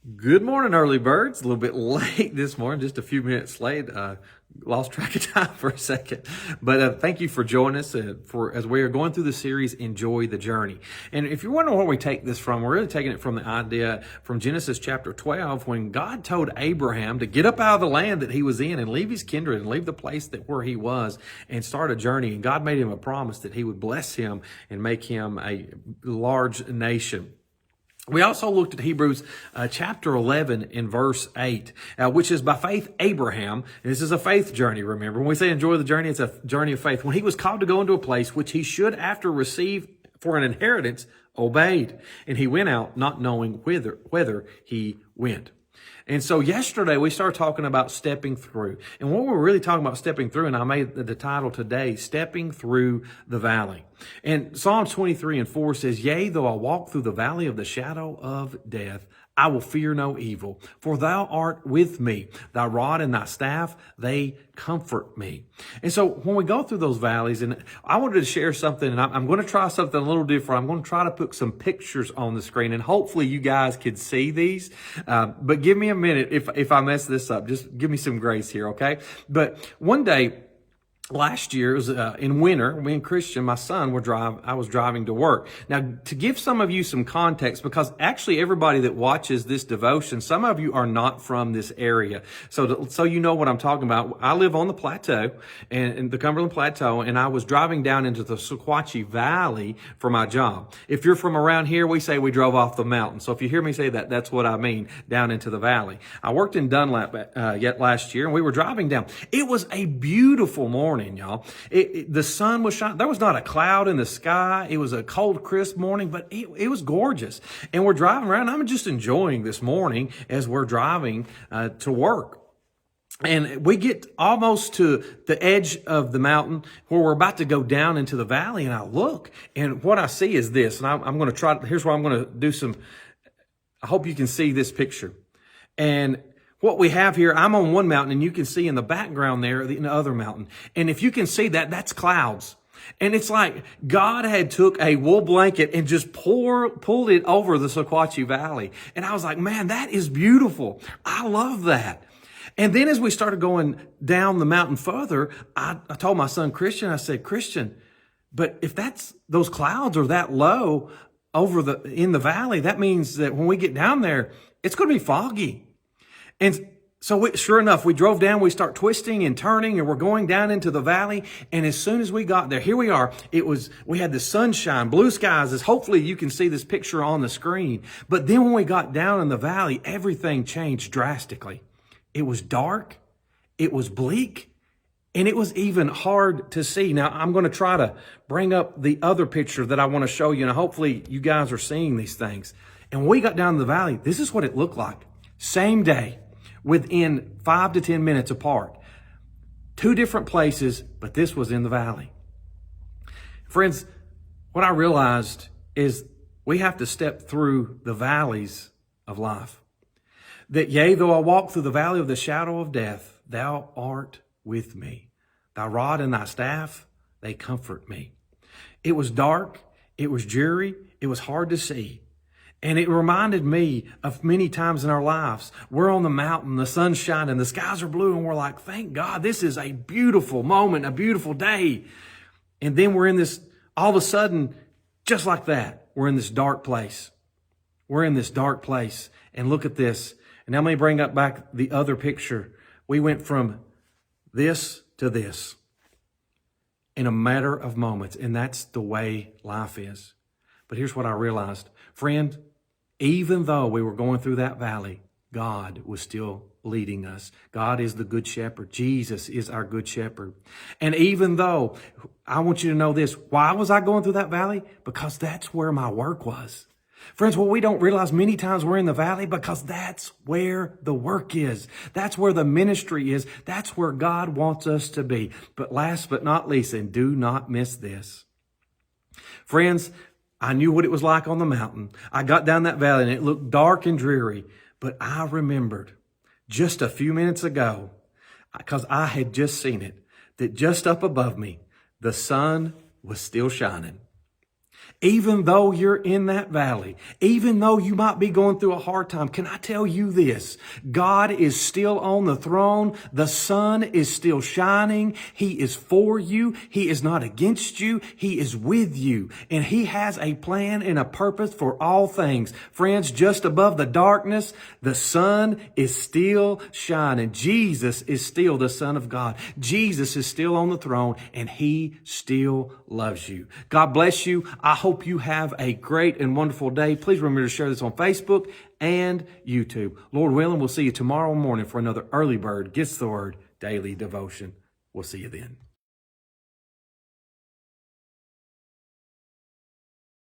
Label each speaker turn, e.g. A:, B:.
A: Good morning, early birds. A little bit late this morning, just a few minutes late. Lost track of time for a second, but thank you for joining us for as we are going through the series. Enjoy the journey. And if you're wondering where we take this from, we're really taking it from the idea from Genesis chapter 12, when God told Abraham to get up out of the land that he was in and leave his kindred and leave the place that where he was and start a journey. And God made him a promise that he would bless him and make him a large nation. We also looked at Hebrews chapter 11 in verse 8, which is by faith Abraham. And this is a faith journey, remember. When we say enjoy the journey, it's a journey of faith. When he was called to go into a place which he should after receive for an inheritance, obeyed. And he went out not knowing whether he went. And so yesterday we started talking about stepping through. And what we're really talking about stepping through, and I made the title today, Stepping Through the Valley. And Psalm 23:4 says, Yea, though I walk through the valley of the shadow of death, I will fear no evil, for thou art with me. Thy rod and thy staff, they comfort me. And so when we go through those valleys, and I wanted to share something, and I'm going to try something a little different. I'm going to try to put some pictures on the screen, and hopefully you guys could see these. But give me a minute if I mess this up. Just give me some grace here, okay? But one day, last year, it was in winter, me and Christian, my son, I was driving to work. Now, to give some of you some context, because actually everybody that watches this devotion, some of you are not from this area. So you know what I'm talking about. I live on the plateau, and the Cumberland Plateau, and I was driving down into the Sequatchie Valley for my job. If you're from around here, we say we drove off the mountain. So if you hear me say that, that's what I mean, down into the valley. I worked in Dunlap yet last year, and we were driving down. It was a beautiful morning, y'all. The sun was shining. There was not a cloud in the sky. It was a cold, crisp morning, but it was gorgeous. And we're driving around. I'm just enjoying this morning as we're driving to work. And we get almost to the edge of the mountain where we're about to go down into the valley. And I look, and what I see is this. And I'm going to try. Here's where I'm going to do some. I hope you can see this picture. And what we have here, I'm on one mountain, and you can see in the background there, in the other mountain. And if you can see that, that's clouds. And it's like God had took a wool blanket and just pulled it over the Sequatchie Valley. And I was like, man, that is beautiful. I love that. And then as we started going down the mountain further, I told my son Christian, I said, Christian, but if those clouds are that low in the valley, that means that when we get down there, it's going to be foggy. And so sure enough, we drove down, we start twisting and turning, and we're going down into the valley. And as soon as we got there, here we are. We had the sunshine, blue skies, as hopefully you can see this picture on the screen. But then when we got down in the valley, everything changed drastically. It was dark, it was bleak, and it was even hard to see. Now, I'm going to try to bring up the other picture that I want to show you, and hopefully you guys are seeing these things. And when we got down the valley, this is what it looked like. Same day, within 5 to 10 minutes apart. 2 different places, but this was in the valley. Friends, what I realized is we have to step through the valleys of life. That yea, though I walk through the valley of the shadow of death, thou art with me. Thy rod and thy staff, they comfort me. It was dark, it was dreary, it was hard to see. And it reminded me of many times in our lives. We're on the mountain, the sun's shining, the skies are blue, and we're like, thank God, this is a beautiful moment, a beautiful day. And then we're in this, all of a sudden, just like that, we're in this dark place. We're in this dark place. And look at this. And now let me bring up back the other picture. We went from this to this in a matter of moments. And that's the way life is. But here's what I realized. Friend, even though we were going through that valley, God was still leading us. God is the good shepherd. Jesus is our good shepherd. And even though, I want you to know this, why was I going through that valley? Because that's where my work was. Friends, what we don't realize many times we're in the valley because that's where the work is. That's where the ministry is. That's where God wants us to be. But last but not least, and do not miss this. Friends, I knew what it was like on the mountain. I got down that valley and it looked dark and dreary. But I remembered just a few minutes ago, because I had just seen it, that just up above me, the sun was still shining. Even though you're in that valley, even though you might be going through a hard time, can I tell you this? God is still on the throne. The sun is still shining. He is for you. He is not against you. He is with you. And He has a plan and a purpose for all things. Friends, just above the darkness, the sun is still shining. Jesus is still the Son of God. Jesus is still on the throne, and He still loves you. God bless you. I hope you have a great and wonderful day. Please remember to share this on Facebook and YouTube. Lord willing, we'll see you tomorrow morning for another Early Bird Gets the Word Daily Devotion. We'll see you then.